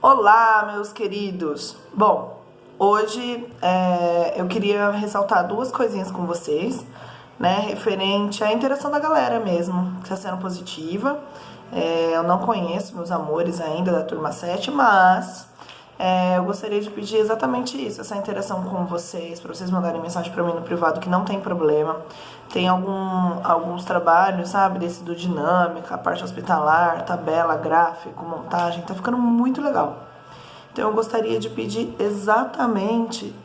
Olá, meus queridos! Bom, hoje eu queria ressaltar duas coisinhas com vocês, né, referente à interação da galera mesmo, que está sendo positiva. Eu não conheço meus amores ainda da turma 7, mas eu gostaria de pedir exatamente isso, essa interação com vocês, para vocês mandarem mensagem para mim no privado, que não tem problema. Tem alguns trabalhos, sabe, desse do dinâmica, a parte hospitalar, tabela, gráfico, montagem, tá ficando muito legal. Então eu gostaria de pedir exatamente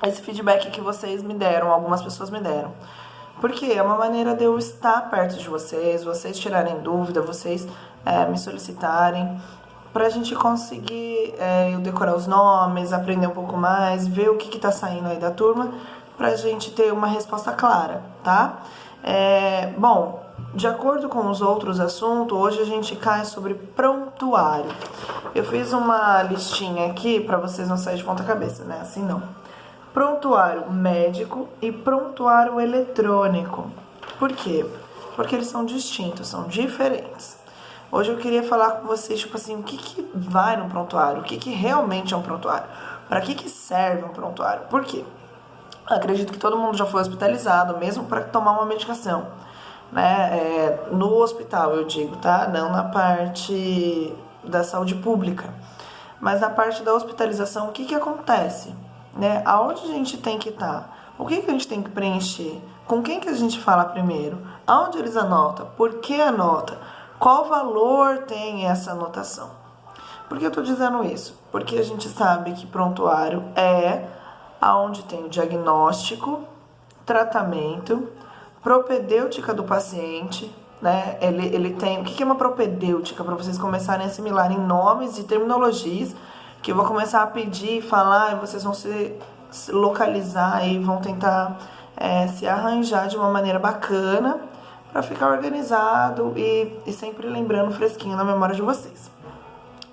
esse feedback que vocês me deram, algumas pessoas me deram. Porque é uma maneira de eu estar perto de vocês tirarem dúvida, vocês me solicitarem, pra gente conseguir eu decorar os nomes, aprender um pouco mais, ver o que tá saindo aí da turma, pra gente ter uma resposta clara, tá? Bom, de acordo com os outros assuntos, hoje a gente cai sobre prontuário. Eu fiz uma listinha aqui pra vocês não saírem de ponta cabeça, né? Assim não. Prontuário médico e prontuário eletrônico. Por quê? Porque eles são distintos, são diferentes. Hoje eu queria falar com vocês, tipo assim, o que vai no prontuário? O que realmente é um prontuário? Para que serve um prontuário? Por quê? Acredito que todo mundo já foi hospitalizado, mesmo para tomar uma medicação, né? No hospital, eu digo, tá? Não na parte da saúde pública, mas na parte da hospitalização, o que acontece? Né? Aonde a gente tem que estar? O que a gente tem que preencher? Com quem que a gente fala primeiro? Aonde eles anotam? Por que anota? Qual valor tem essa anotação? Por que eu estou dizendo isso? Porque a gente sabe que prontuário é aonde tem o diagnóstico, tratamento, propedêutica do paciente, né? Ele tem... O que é uma propedêutica? Para vocês começarem a assimilarem nomes e terminologias, que eu vou começar a pedir e falar, e vocês vão se localizar e vão tentar se arranjar de uma maneira bacana para ficar organizado e sempre lembrando fresquinho na memória de vocês,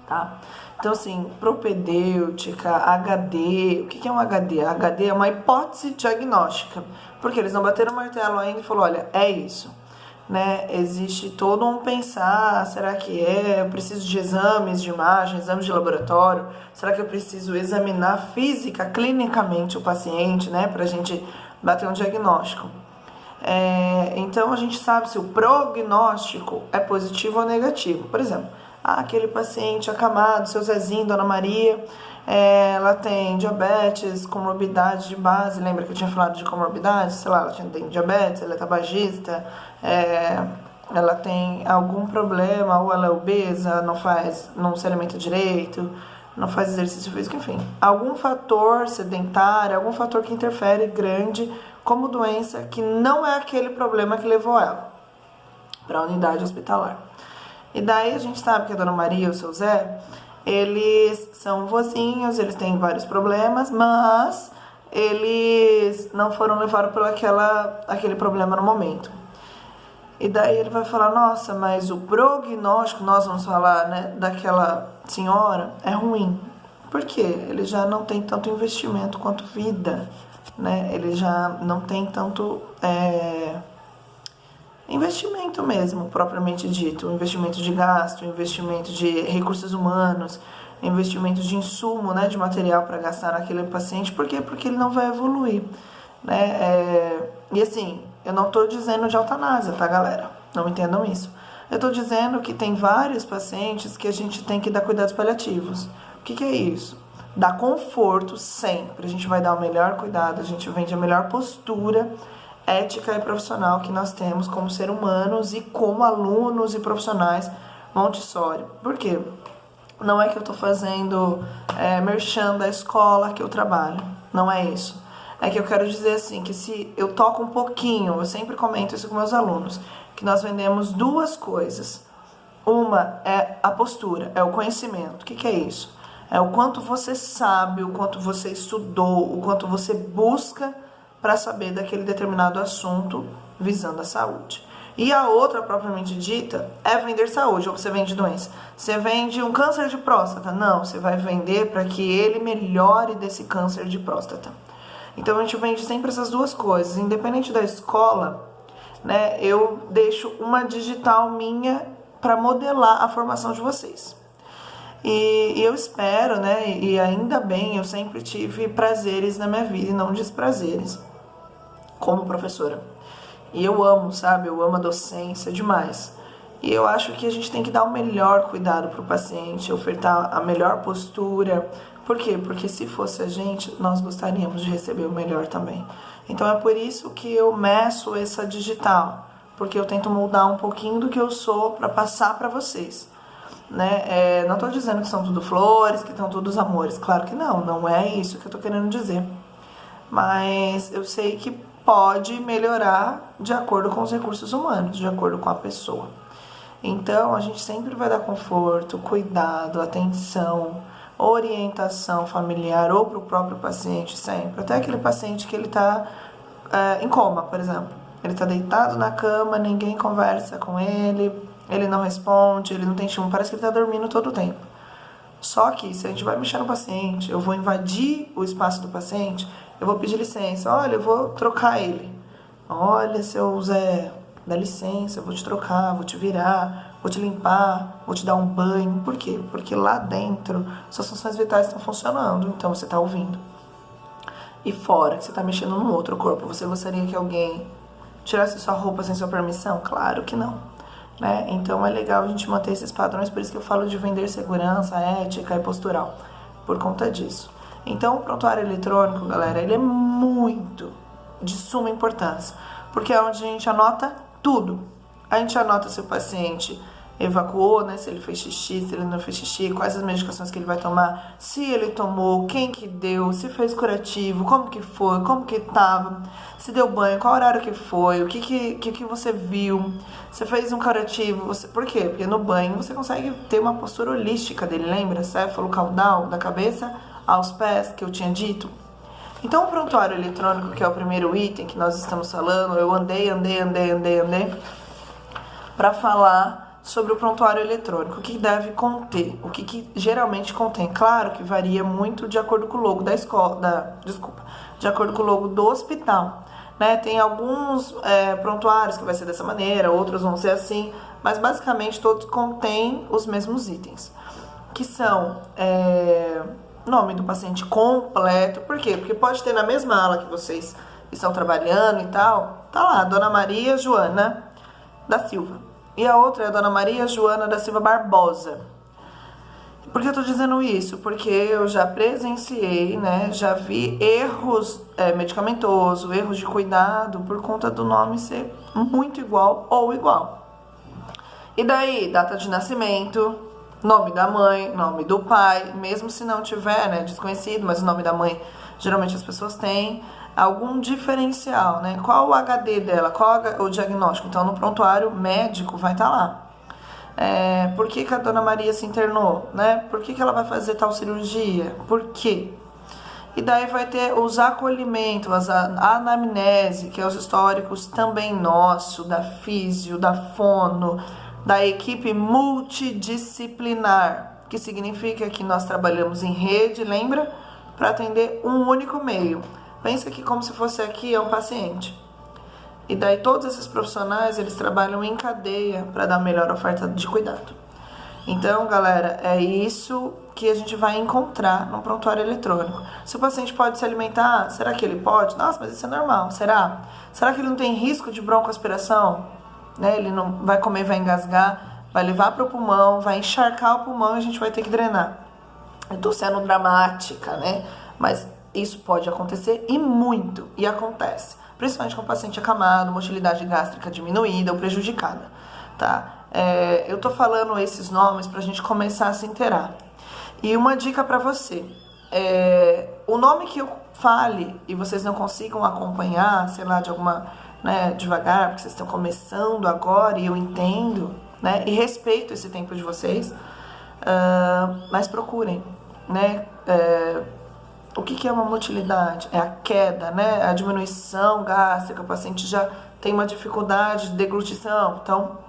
tá? Então, assim, propedêutica, HD, o que é um HD? A HD é uma hipótese diagnóstica, porque eles não bateram o martelo ainda e falaram, olha, é isso, né? Existe todo um pensar, será que eu preciso de exames de imagem, exames de laboratório, será que eu preciso examinar física, clinicamente o paciente, né, pra gente bater um diagnóstico? Então a gente sabe se o prognóstico é positivo ou negativo. Por exemplo, aquele paciente acamado, seu Zezinho, Dona Maria, ela tem diabetes, comorbidade de base, lembra que eu tinha falado de comorbidade? Sei lá, ela tem diabetes, ela é tabagista, ela tem algum problema, ou ela é obesa, não se alimenta direito, não faz exercício físico, enfim. Algum fator sedentário, algum fator que interfere grande como doença, que não é aquele problema que levou ela para a unidade hospitalar. E daí a gente sabe que a Dona Maria e o seu Zé, eles são vozinhos, eles têm vários problemas, mas eles não foram levados por aquele problema no momento. E daí ele vai falar, nossa, mas o prognóstico, nós vamos falar, né, daquela senhora, é ruim. Por quê? Ele já não tem tanto investimento quanto vida, né? Ele já não tem tanto investimento mesmo, propriamente dito. Investimento de gasto, investimento de recursos humanos, investimento de insumo, né, de material para gastar naquele paciente. Por quê? Porque ele não vai evoluir, né? E assim, eu não estou dizendo de eutanásia, tá, galera? Não entendam isso. Eu estou dizendo que tem vários pacientes que a gente tem que dar cuidados paliativos. O que é isso? Dar conforto sempre. A gente vai dar o melhor cuidado, a gente vende a melhor postura ética e profissional que nós temos como seres humanos e como alunos e profissionais Montessori. Por quê? Não é que eu estou fazendo merchan da escola que eu trabalho. Não é isso. É que eu quero dizer assim, que se eu toco um pouquinho, eu sempre comento isso com meus alunos, que nós vendemos duas coisas. Uma é a postura, é o conhecimento. O que é isso? É o quanto você sabe, o quanto você estudou, o quanto você busca para saber daquele determinado assunto visando a saúde. E a outra, propriamente dita, é vender saúde, ou você vende doença. Você vende um câncer de próstata? Não, você vai vender para que ele melhore desse câncer de próstata. Então a gente vende sempre essas duas coisas, independente da escola, né? Eu deixo uma digital minha para modelar a formação de vocês. E eu espero, né, e ainda bem, eu sempre tive prazeres na minha vida e não desprazeres, como professora. E eu amo, sabe, eu amo a docência demais. E eu acho que a gente tem que dar o melhor cuidado para o paciente, ofertar a melhor postura. Por quê? Porque se fosse a gente, nós gostaríamos de receber o melhor também. Então é por isso que eu meço essa digital, porque eu tento moldar um pouquinho do que eu sou para passar para vocês. Né? Não estou dizendo que são tudo flores, que estão todos amores. Claro que não, não é isso que eu estou querendo dizer. Mas eu sei que pode melhorar de acordo com os recursos humanos, de acordo com a pessoa. Então, a gente sempre vai dar conforto, cuidado, atenção, orientação familiar ou para o próprio paciente, sempre. Até aquele paciente que ele está em coma, por exemplo. Ele está deitado na cama, ninguém conversa com ele, ele não responde, ele não tem estímulo, parece que ele está dormindo todo o tempo. Só que se a gente vai mexer no paciente, eu vou invadir o espaço do paciente, eu vou pedir licença, olha, eu vou trocar ele. Olha, seu Zé, dá licença, eu vou te trocar, vou te virar, vou te limpar, vou te dar um banho. Por quê? Porque lá dentro suas funções vitais estão funcionando, então você está ouvindo. E fora, que você está mexendo num outro corpo, você gostaria que alguém tirasse sua roupa sem sua permissão? Claro que não. Né? Então é legal a gente manter esses padrões, por isso que eu falo de vender segurança, ética e postural, por conta disso. Então o prontuário eletrônico, galera, ele é muito de suma importância, porque é onde a gente anota tudo. A gente anota se o paciente evacuou, né? Se ele fez xixi, se ele não fez xixi, quais as medicações que ele vai tomar, se ele tomou, quem que deu, se fez curativo, como que foi, como que tava, se deu banho, qual horário que foi, o que você viu, você fez um curativo, por quê? Porque no banho você consegue ter uma postura holística dele, lembra? Céfalo caudal, da cabeça aos pés, que eu tinha dito. Então o prontuário eletrônico, que é o primeiro item que nós estamos falando, eu andei para falar sobre o prontuário eletrônico, o que deve conter, o que geralmente contém. Claro que varia muito de acordo com o logo da escola, de acordo com o logo do hospital, né? Tem alguns prontuários que vai ser dessa maneira, outros vão ser assim, mas basicamente todos contêm os mesmos itens, que são nome do paciente completo. Por quê? Porque pode ter na mesma ala que vocês estão trabalhando e tal, tá lá, Dona Maria Joana da Silva. E a outra é a Dona Maria Joana da Silva Barbosa. Por que eu tô dizendo isso? Porque eu já presenciei, né? Já vi erros medicamentosos, erros de cuidado por conta do nome ser muito igual ou igual. E daí, data de nascimento, nome da mãe, nome do pai, mesmo se não tiver, né? Desconhecido, mas o nome da mãe geralmente as pessoas têm. Algum diferencial, né? Qual o HD dela, qual o diagnóstico? Então, no prontuário médico vai estar lá. Por que a Dona Maria se internou, né? Por que ela vai fazer tal cirurgia? Por quê? E daí vai ter os acolhimentos, a anamnese, que é os históricos também nosso, da físio, da fono, da equipe multidisciplinar, que significa que nós trabalhamos em rede, lembra? Para atender um único meio. Pensa que como se fosse aqui é um paciente. E daí todos esses profissionais, eles trabalham em cadeia para dar a melhor oferta de cuidado. Então, galera, é isso que a gente vai encontrar no prontuário eletrônico. Se o paciente pode se alimentar, será que ele pode? Nossa, mas isso é normal, será? Será que ele não tem risco de broncoaspiração? Né? Ele não vai comer, vai engasgar, vai levar para o pulmão, vai encharcar o pulmão e a gente vai ter que drenar. Eu tô sendo dramática, né? Mas isso pode acontecer e muito, e acontece. Principalmente com o paciente acamado, motilidade gástrica diminuída ou prejudicada, tá? Eu tô falando esses nomes pra gente começar a se inteirar. E uma dica pra você, o nome que eu fale e vocês não consigam acompanhar, sei lá, de alguma, né, devagar, porque vocês estão começando agora e eu entendo, né, e respeito esse tempo de vocês, mas procurem, né, o que é uma motilidade? É a queda, né? A diminuição gástrica, o paciente já tem uma dificuldade de deglutição, então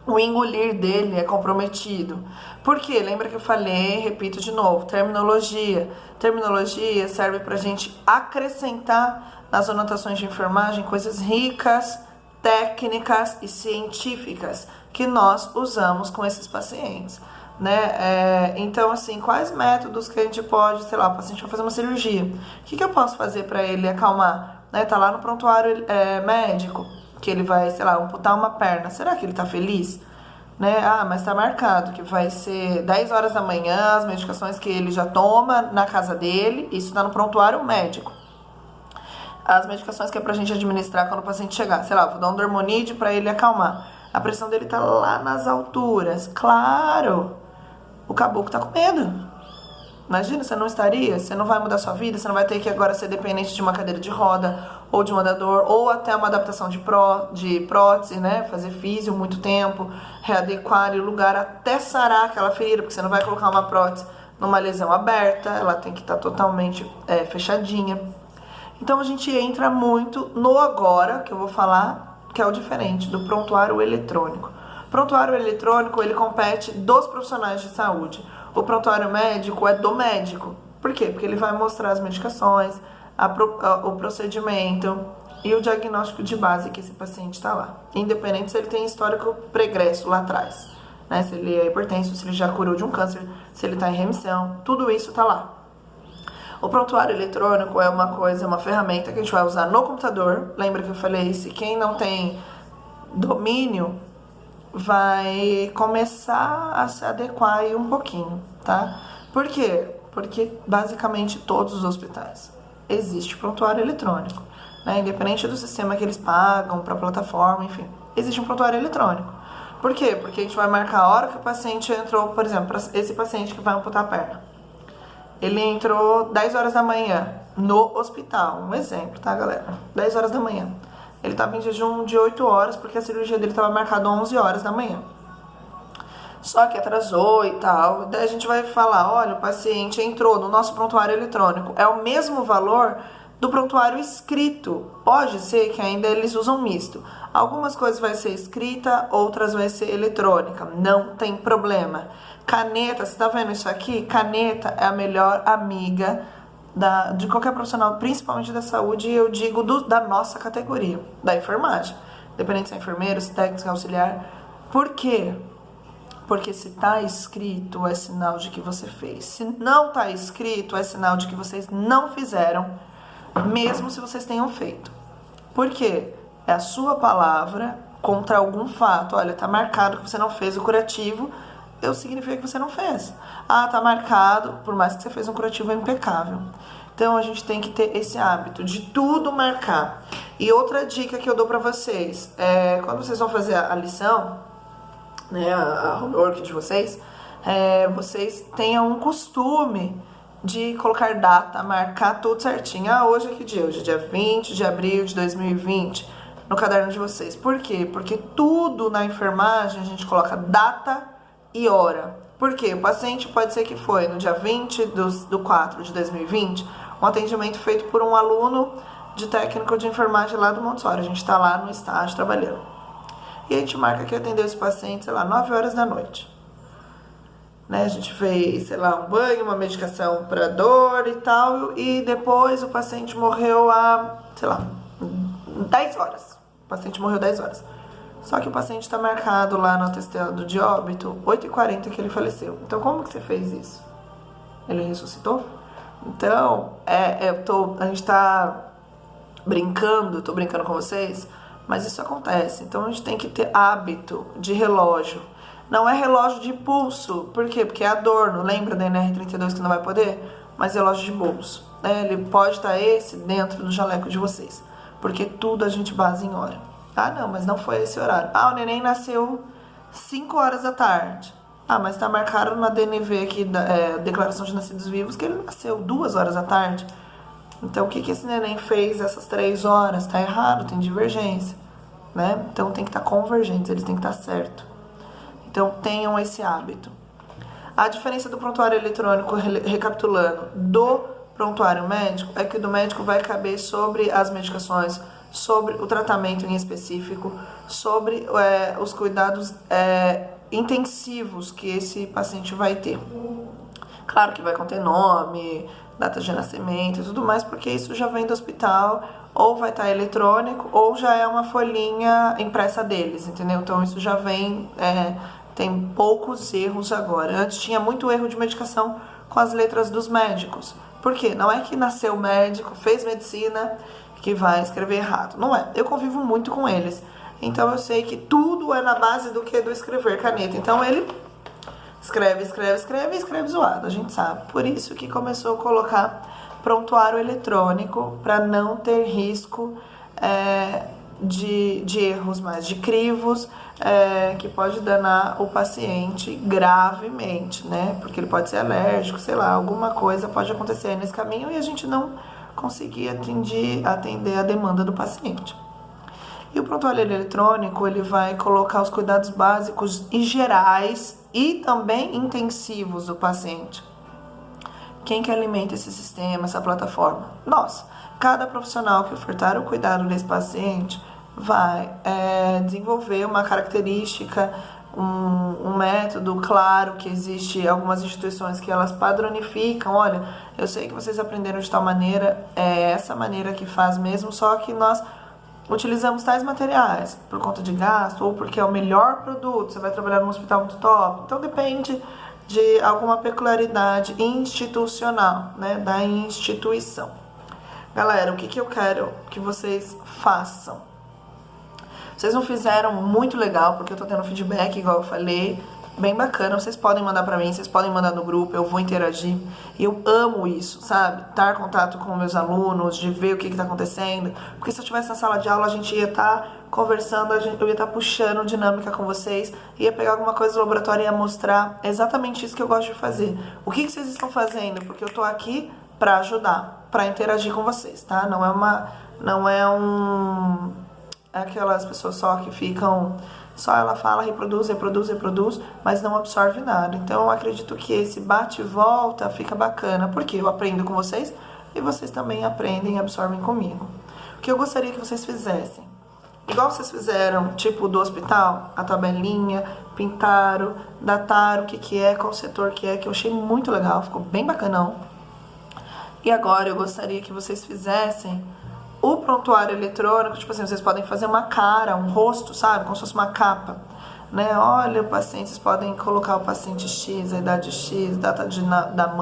o engolir dele é comprometido. Por quê? Lembra que eu falei, repito de novo, terminologia. Terminologia serve pra gente acrescentar nas anotações de enfermagem coisas ricas, técnicas e científicas que nós usamos com esses pacientes. né? Então, assim, quais métodos que a gente pode, sei lá, o paciente vai fazer uma cirurgia, o que eu posso fazer para ele acalmar? Né? Tá lá no prontuário médico, que ele vai, sei lá, amputar uma perna, será que ele tá feliz? Né? Ah, mas tá marcado que vai ser 10 horas da manhã, as medicações que ele já toma na casa dele, isso tá no prontuário médico. As medicações que é pra gente administrar quando o paciente chegar, sei lá, vou dar um Dormonide pra ele acalmar. A pressão dele tá lá nas alturas, claro, o caboclo tá com medo. Imagina, você não estaria, você não vai mudar sua vida, você não vai ter que agora ser dependente de uma cadeira de roda, ou de um andador, ou até uma adaptação de prótese, né? Fazer físio muito tempo, readequar o lugar até sarar aquela ferida, porque você não vai colocar uma prótese numa lesão aberta, ela tem que estar totalmente fechadinha. Então a gente entra muito no agora, que eu vou falar, que é o diferente do prontuário eletrônico. Prontuário eletrônico, ele compete dos profissionais de saúde. O prontuário médico é do médico. Por quê? Porque ele vai mostrar as medicações, o procedimento e o diagnóstico de base que esse paciente está lá. Independente se ele tem histórico pregresso lá atrás, né? Se ele é hipertenso, se ele já curou de um câncer, se ele está em remissão, tudo isso está lá. O prontuário eletrônico é uma ferramenta que a gente vai usar no computador. Lembra que eu falei, se quem não tem domínio vai começar a se adequar aí um pouquinho, tá? Por quê? Porque basicamente todos os hospitais existe prontuário eletrônico, né? Independente do sistema que eles pagam para plataforma, enfim, existe um prontuário eletrônico. Por quê? Porque a gente vai marcar a hora que o paciente entrou, por exemplo, esse paciente que vai amputar a perna. Ele entrou 10 horas da manhã no hospital, um exemplo, tá, galera? 10 horas da manhã. Ele estava em jejum de 8 horas, porque a cirurgia dele estava marcada 11 horas da manhã. Só que atrasou e tal. Daí a gente vai falar, olha, o paciente entrou no nosso prontuário eletrônico. É o mesmo valor do prontuário escrito. Pode ser que ainda eles usam misto. Algumas coisas vai ser escrita, outras vai ser eletrônica. Não tem problema. Caneta, você tá vendo isso aqui? Caneta é a melhor amiga de qualquer profissional, principalmente da saúde, e eu digo da nossa categoria, da enfermagem. Independente se é enfermeiro, se é técnico auxiliar. Por quê? Porque se tá escrito, é sinal de que você fez. Se não tá escrito, é sinal de que vocês não fizeram, mesmo se vocês tenham feito. Por quê? É a sua palavra contra algum fato. Olha, tá marcado que você não fez o curativo, significa que você não fez. Ah, tá marcado, por mais que você fez um curativo, é impecável. Então, a gente tem que ter esse hábito de tudo marcar. E outra dica que eu dou pra vocês, quando vocês vão fazer a lição, né, a homework de vocês, vocês tenham um costume de colocar data, marcar tudo certinho. Ah, hoje é que dia? Hoje é dia 20 de abril de 2020, no caderno de vocês. Por quê? Porque tudo na enfermagem a gente coloca data e hora. Por quê? O paciente pode ser que foi no dia 20 do 4 de 2020, um atendimento feito por um aluno de técnico de enfermagem lá do Montessori. A gente tá lá no estágio trabalhando. E a gente marca que atendeu esse paciente, sei lá, 9 horas da noite. Né? A gente fez, sei lá, um banho, uma medicação para dor e tal, e depois o paciente morreu sei lá, 10 horas. O paciente morreu 10 horas. Só que o paciente está marcado lá no atestado de óbito, 8h40 que ele faleceu. Então, como que você fez isso? Ele ressuscitou? Então, a gente tá brincando, tô brincando com vocês, mas isso acontece. Então, a gente tem que ter hábito de relógio. Não é relógio de pulso. Por quê? Porque é adorno. Lembra da NR32 que não vai poder? Mas relógio de bolso. Né? Ele pode estar dentro do jaleco de vocês. Porque tudo a gente base em hora. Ah, não, mas não foi esse horário. Ah, o neném nasceu 5 horas da tarde. Ah, mas tá marcado na DNV aqui, Declaração de Nascidos Vivos, que ele nasceu 2 horas da tarde. Então, o que esse neném fez essas 3 horas? Tá errado, tem divergência, né? Então, tem que estar convergentes, eles têm que estar certo. Então, tenham esse hábito. A diferença do prontuário eletrônico, recapitulando, do prontuário médico, é que o do médico vai caber sobre as medicações, sobre o tratamento em específico, sobre os cuidados intensivos que esse paciente vai ter. Claro que vai conter nome, data de nascimento e tudo mais, porque isso já vem do hospital, ou vai estar eletrônico, ou já é uma folhinha impressa deles, entendeu? Então isso já vem tem poucos erros agora. Antes tinha muito erro de medicação com as letras dos médicos. Por quê? Não é que nasceu médico, fez medicina, que vai escrever errado. Não é. Eu convivo muito com eles. Então eu sei que tudo é na base do que do escrever caneta. Então ele escreve e escreve zoado, a gente sabe. Por isso que começou a colocar prontuário eletrônico para não ter risco de erros mais, de crivos, que pode danar o paciente gravemente, né? Porque ele pode ser alérgico, sei lá, alguma coisa pode acontecer nesse caminho e a gente não conseguir atender a demanda do paciente. E o prontuário eletrônico, ele vai colocar os cuidados básicos e gerais e também intensivos do paciente. Quem que alimenta esse sistema, essa plataforma? Nós. Cada profissional que ofertar o cuidado desse paciente vai desenvolver uma característica, um método claro, que existe algumas instituições que elas padronificam. Olha, eu sei que vocês aprenderam de tal maneira, é essa maneira que faz mesmo, só que nós utilizamos tais materiais por conta de gasto ou porque é o melhor produto, você vai trabalhar num hospital muito top. Então depende de alguma peculiaridade institucional, né, da instituição. Galera, o que eu quero que vocês façam? Vocês não fizeram muito legal, porque eu tô tendo feedback, igual eu falei, bem bacana. Vocês podem mandar pra mim, vocês podem mandar no grupo, eu vou interagir. E eu amo isso, sabe? Estar em contato com meus alunos, de ver o que tá acontecendo. Porque se eu estivesse na sala de aula, a gente ia estar conversando, eu ia estar puxando dinâmica com vocês, ia pegar alguma coisa do laboratório e ia mostrar exatamente isso que eu gosto de fazer. O que vocês estão fazendo? Porque eu tô aqui pra ajudar, pra interagir com vocês, tá? Não é aquelas pessoas só que ficam, só ela fala, reproduz, mas não absorve nada. Então eu acredito que esse bate e volta fica bacana, porque eu aprendo com vocês e vocês também aprendem e absorvem comigo. O que eu gostaria que vocês fizessem, igual vocês fizeram, tipo do hospital, a tabelinha, pintaram, dataram o que é, qual setor que eu achei muito legal, ficou bem bacanão. E agora eu gostaria que vocês fizessem o prontuário eletrônico, tipo assim, vocês podem fazer uma cara, um rosto, sabe? Como se fosse uma capa, né? Olha, o paciente, vocês podem colocar o paciente X, a idade X, data da mãe.